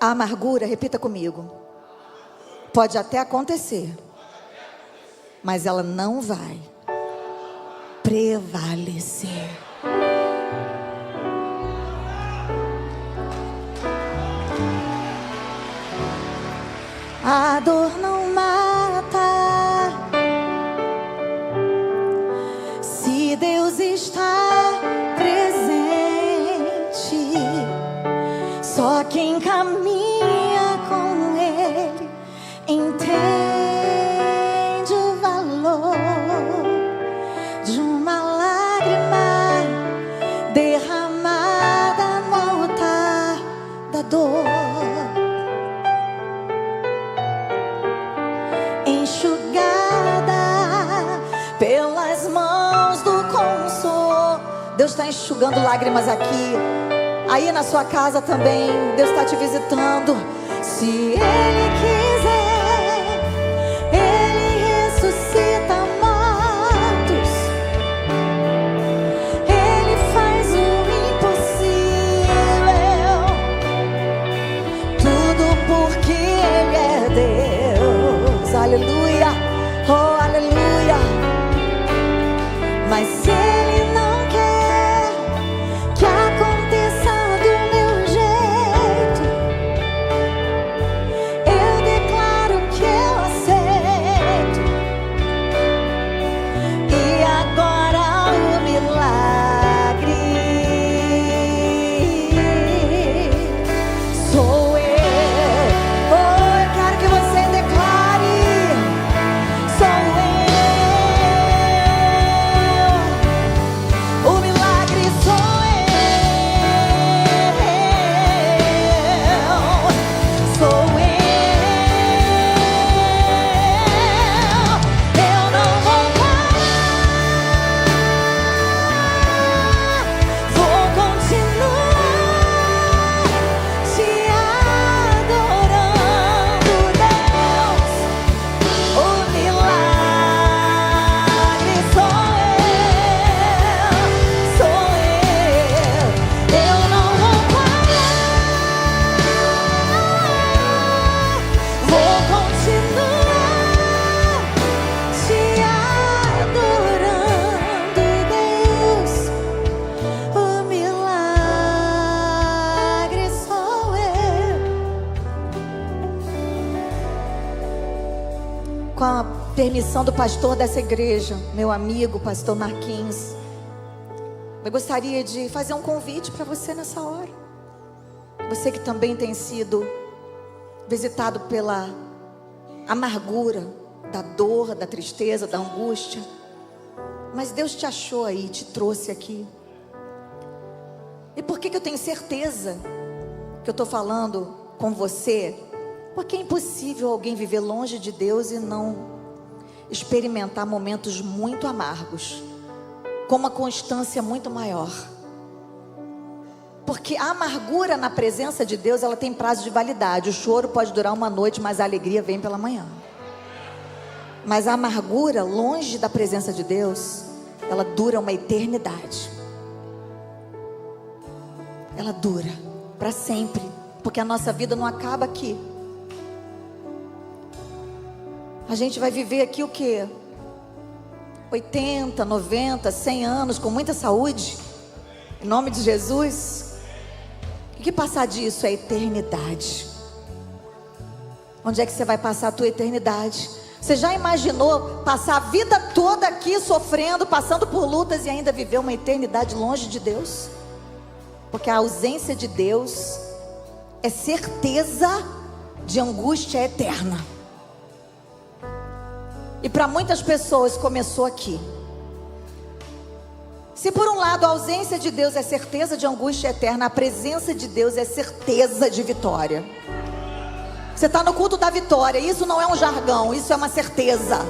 A amargura, repita comigo, pode até acontecer, mas ela não vai prevalecer. A dor não mata, se Deus está presente. Só quem caminha com Ele entende o valor de uma lágrima derramada no altar da dor, enxugada pelas mãos do consolo. Deus está enxugando lágrimas aqui. Aí na sua casa também, Deus está te visitando. Se Ele quiser, Ele ressuscita mortos. Ele faz o impossível. Tudo porque Ele é Deus. Aleluia, oh aleluia. Mas se Ele não quer que aconteça do meu jeito, eu declaro que eu aceito. E agora o milagre sou eu. Oh, eu quero que você declare: sou eu. O milagre sou eu. Sou eu. Eu não vou parar. Vou continuar te adorando, Deus. O milagre sou eu. Sou eu. Eu não vou parar. Vou continuar te adorando, Deus. O milagre sou eu. Com a permissão do pastor dessa igreja, meu amigo, pastor Marquinhos, eu gostaria de fazer um convite para você nessa hora. Você que também tem sido visitado pela amargura, da dor, da tristeza, da angústia, mas Deus te achou aí, te trouxe aqui. E por que eu tenho certeza que eu estou falando com você? Porque é impossível alguém viver longe de Deus e não experimentar momentos muito amargos, com uma constância muito maior. Porque a amargura na presença de Deus, ela tem prazo de validade. O choro pode durar uma noite, mas a alegria vem pela manhã. Mas a amargura, longe da presença de Deus, ela dura uma eternidade. Ela dura para sempre, porque a nossa vida não acaba aqui. A gente vai viver aqui o quê? 80, 90, 100 anos com muita saúde, em nome de Jesus. O que passar disso é a eternidade. Onde é que você vai passar a tua eternidade? Você já imaginou passar a vida toda aqui sofrendo, passando por lutas e ainda viver uma eternidade longe de Deus? Porque a ausência de Deus é certeza de angústia eterna. E para muitas pessoas começou aqui. Se por um lado a ausência de Deus é certeza de angústia eterna, a presença de Deus é certeza de vitória. Você está no culto da vitória. Isso não é um jargão, isso é uma certeza.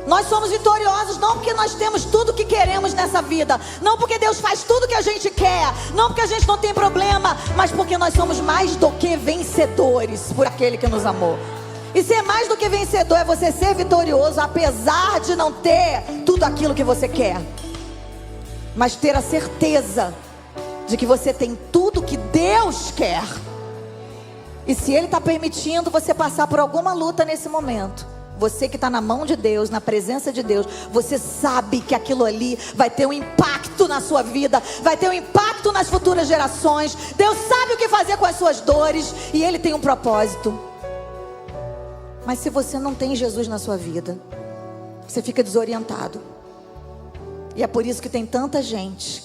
Nós somos vitoriosos não porque nós temos tudo o que queremos nessa vida, não porque Deus faz tudo que a gente quer, não porque a gente não tem problema, mas porque nós somos mais do que vencedores por aquele que nos amou. E ser mais do que vencedor é você ser vitorioso, apesar de não ter tudo aquilo que você quer, mas ter a certeza de que você tem tudo que Deus quer. E se Ele está permitindo você passar por alguma luta nesse momento, você que está na mão de Deus, na presença de Deus, você sabe que aquilo ali vai ter um impacto na sua vida, vai ter um impacto nas futuras gerações. Deus sabe o que fazer com as suas dores e Ele tem um propósito. Mas se você não tem Jesus na sua vida, você fica desorientado. E é por isso que tem tanta gente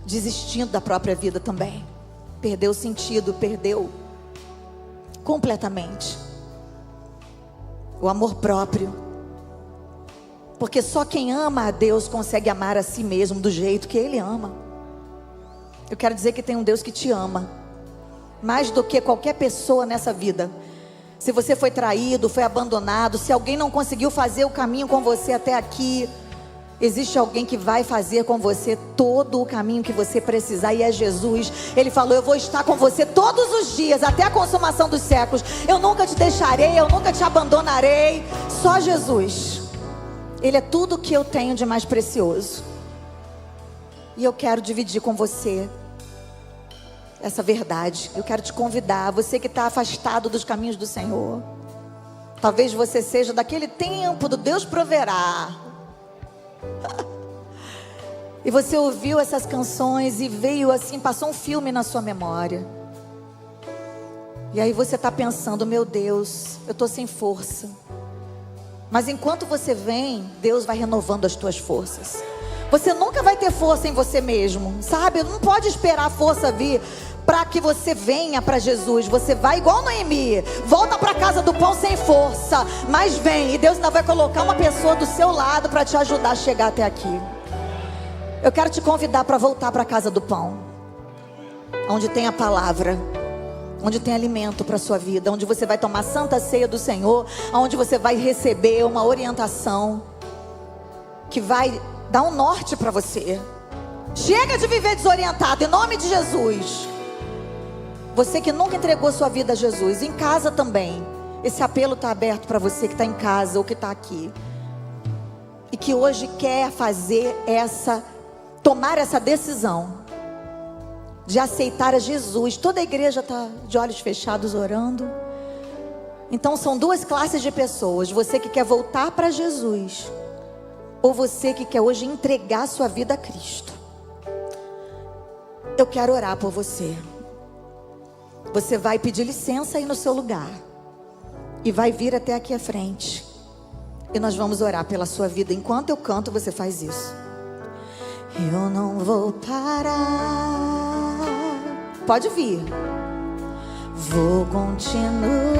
desistindo da própria vida também. Perdeu o sentido, perdeu completamente o amor próprio. Porque só quem ama a Deus consegue amar a si mesmo do jeito que Ele ama. Eu quero dizer que tem um Deus que te ama mais do que qualquer pessoa nessa vida. Se você foi traído, foi abandonado, se alguém não conseguiu fazer o caminho com você até aqui, existe alguém que vai fazer com você todo o caminho que você precisar, e é Jesus. Ele falou: eu vou estar com você todos os dias, até a consumação dos séculos. Eu nunca te deixarei, eu nunca te abandonarei. Só Jesus. Ele é tudo que eu tenho de mais precioso. E eu quero dividir com você essa verdade. Eu quero te convidar, você que está afastado dos caminhos do Senhor. Talvez você seja daquele tempo do Deus proverá. E você ouviu essas canções e veio assim, passou um filme na sua memória. E aí você está pensando: meu Deus, eu estou sem força. Mas enquanto você vem, Deus vai renovando as tuas forças. Você nunca vai ter força em você mesmo, sabe? Não pode esperar a força vir para que você venha para Jesus. Você vai igual Noemi, volta para a casa do pão sem força, mas vem, e Deus ainda vai colocar uma pessoa do seu lado para te ajudar a chegar até aqui. Eu quero te convidar para voltar para a casa do pão, onde tem a palavra, onde tem alimento para a sua vida, onde você vai tomar santa ceia do Senhor, onde você vai receber uma orientação que vai dar um norte para você. Chega de viver desorientado, em nome de Jesus. Você que nunca entregou sua vida a Jesus, em casa também, esse apelo está aberto para você que está em casa ou que está aqui, e que hoje quer tomar essa decisão de aceitar a Jesus. Toda a igreja está de olhos fechados orando. Então são duas classes de pessoas: você que quer voltar para Jesus, ou você que quer hoje entregar sua vida a Cristo. Eu quero orar por você. Você vai pedir licença aí no seu lugar e vai vir até aqui à frente, e nós vamos orar pela sua vida. Enquanto eu canto, você faz isso. Eu não vou parar. Pode vir. Vou continuar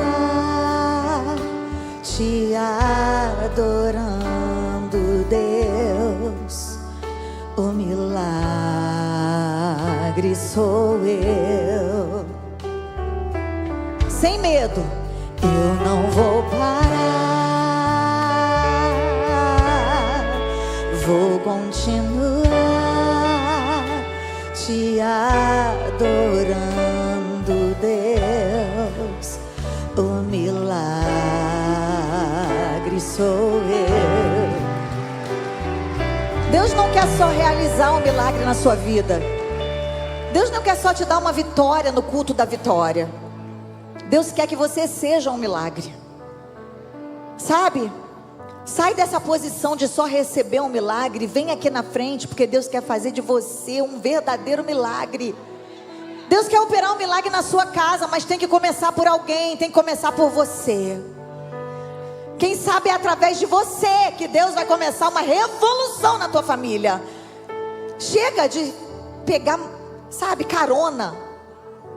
te adorando, Deus. O milagre sou eu. Sem medo, eu não vou parar. Vou continuar te adorando, Deus. O milagre sou eu. Deus não quer só realizar um milagre na sua vida. Deus não quer só te dar uma vitória no culto da vitória. Deus quer que você seja um milagre. Sabe? Sai dessa posição de só receber um milagre. Vem aqui na frente, porque Deus quer fazer de você um verdadeiro milagre. Deus quer operar um milagre na sua casa, mas tem que começar por alguém. Tem que começar por você. Quem sabe é através de você que Deus vai começar uma revolução na tua família. Chega de pegar, sabe, carona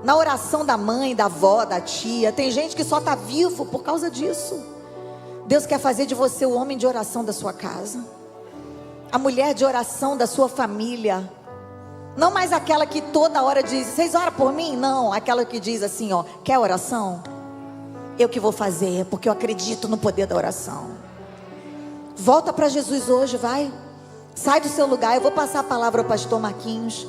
na oração da mãe, da avó, da tia. Tem gente que só está vivo por causa disso. Deus quer fazer de você o homem de oração da sua casa, a mulher de oração da sua família. Não mais aquela que toda hora diz: vocês oram por mim? Não, aquela que diz assim, ó: quer oração? Eu que vou fazer, porque eu acredito no poder da oração. Volta para Jesus hoje, vai. Sai do seu lugar. Eu vou passar a palavra ao pastor Marquinhos,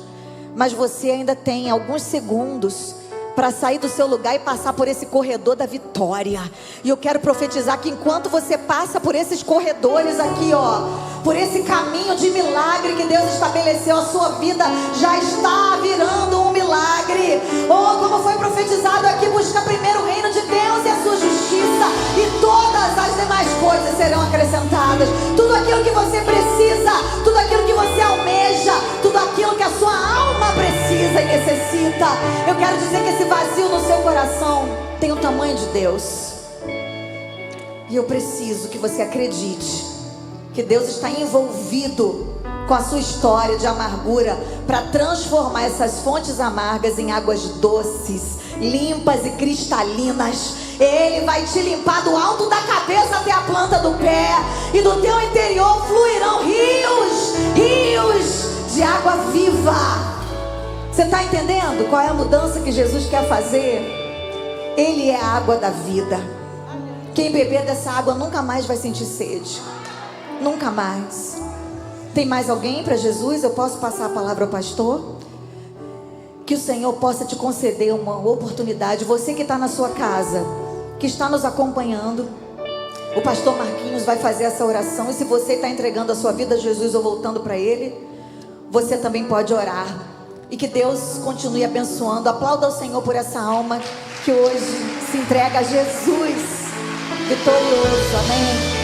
mas você ainda tem alguns segundos para sair do seu lugar e passar por esse corredor da vitória. E eu quero profetizar que enquanto você passa por esses corredores aqui, ó, por esse caminho de milagre que Deus estabeleceu, a sua vida já está virando um milagre. Oh, como foi profetizado aqui: busca primeiro o reino coisas serão acrescentadas. Tudo aquilo que você precisa, tudo aquilo que você almeja, tudo aquilo que a sua alma precisa e necessita. Eu quero dizer que esse vazio no seu coração tem o tamanho de Deus. E eu preciso que você acredite que Deus está envolvido com a sua história de amargura para transformar essas fontes amargas em águas doces, limpas e cristalinas. Ele vai te limpar do alto da cabeça até a planta do pé, e do teu interior fluirão rios de água viva. Você está entendendo qual é a mudança que Jesus quer fazer? Ele é a água da vida. Quem beber dessa água nunca mais vai sentir sede. Nunca mais. Tem mais alguém para Jesus? Eu posso passar a palavra ao pastor? Que o Senhor possa te conceder uma oportunidade. Você que está na sua casa, que está nos acompanhando, o pastor Marquinhos vai fazer essa oração. E se você está entregando a sua vida a Jesus ou voltando para Ele, você também pode orar. E que Deus continue abençoando. Aplauda ao Senhor por essa alma que hoje se entrega a Jesus vitorioso. Amém.